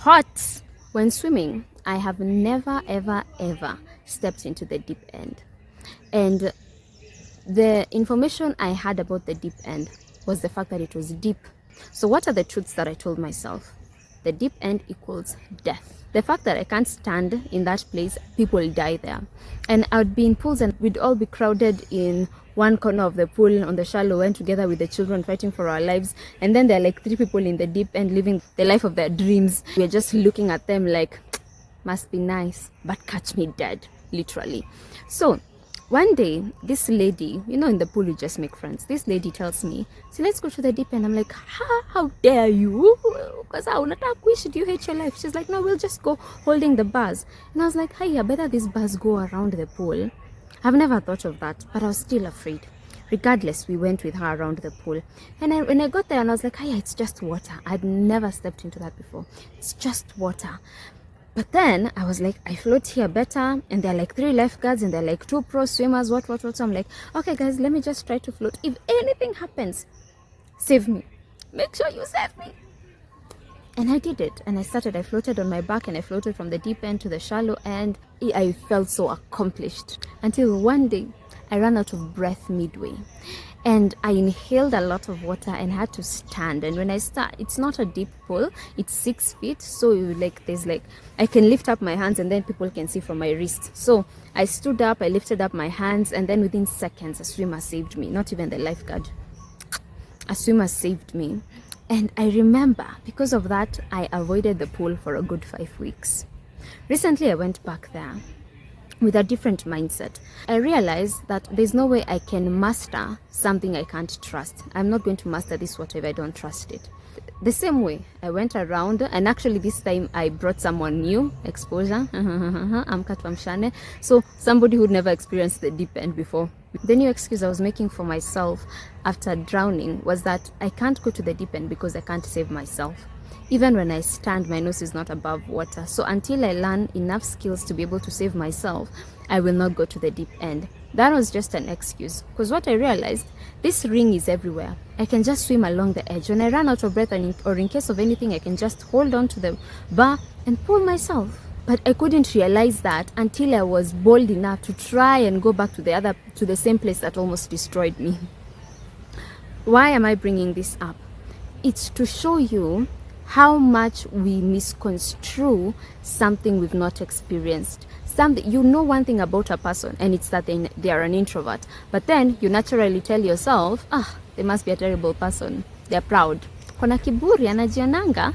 hot. When swimming, I have never, ever, ever stepped into the deep end. And the information I had about the deep end was the fact that it was deep. So what are the truths that I told myself? The deep end equals death. The fact that I can't stand in that place, people die there. And I would be in pools and we'd all be crowded in one corner of the pool on the shallow end together with the children fighting for our lives. And then there are like 3 people in the deep end living the life of their dreams. We're just looking at them like, must be nice, but catch me dead, literally. So one day, this lady, in the pool you just make friends. This lady tells me, so let's go to the deep end. I'm like, how dare you? Because do you hate your life? She's like, no, we'll just go holding the bars. And I was like, hey, I better these bars go around the pool. I've never thought of that, but I was still afraid. Regardless, we went with her around the pool. And when I got there, and I was like, hey, it's just water. I'd never stepped into that before. It's just water. But then I was like, I float here better, and there are like 3 lifeguards and there are like 2 pro swimmers, what. So I'm like, okay guys, let me just try to float. If anything happens, save me. Make sure you save me. And I did it. And I floated on my back and I floated from the deep end to the shallow end. I felt so accomplished. Until one day, I ran out of breath midway. And I inhaled a lot of water and had to stand. And when I start, it's not a deep pool, it's 6 feet. So I can lift up my hands and then people can see from my wrist. So I stood up, I lifted up my hands, and then within seconds, a swimmer saved me. Not even the lifeguard. A swimmer saved me. And I remember, because of that, I avoided the pool for a good 5 weeks. Recently, I went back there with a different mindset. I realized that there's no way I can master something I can't trust. I'm not going to master this water if I don't trust it. The same way, I went around, and actually this time I brought someone new, exposure. I'm Katwamshane. So somebody who'd never experienced the deep end before. The new excuse I was making for myself after drowning was that I can't go to the deep end because I can't save myself. Even when I stand, my nose is not above water. So until I learn enough skills to be able to save myself, I will not go to the deep end. That was just an excuse. Because what I realized, this ring is everywhere. I can just swim along the edge. When I run out of breath or in case of anything, I can just hold on to the bar and pull myself. But I couldn't realize that until I was bold enough to try and go back to the same place that almost destroyed me. Why am I bringing this up? It's to show you how much we misconstrue something we've not experienced. You know one thing about a person, and it's that they are an introvert. But then you naturally tell yourself, they must be a terrible person. They're proud. Kona kiburi, anajionanga.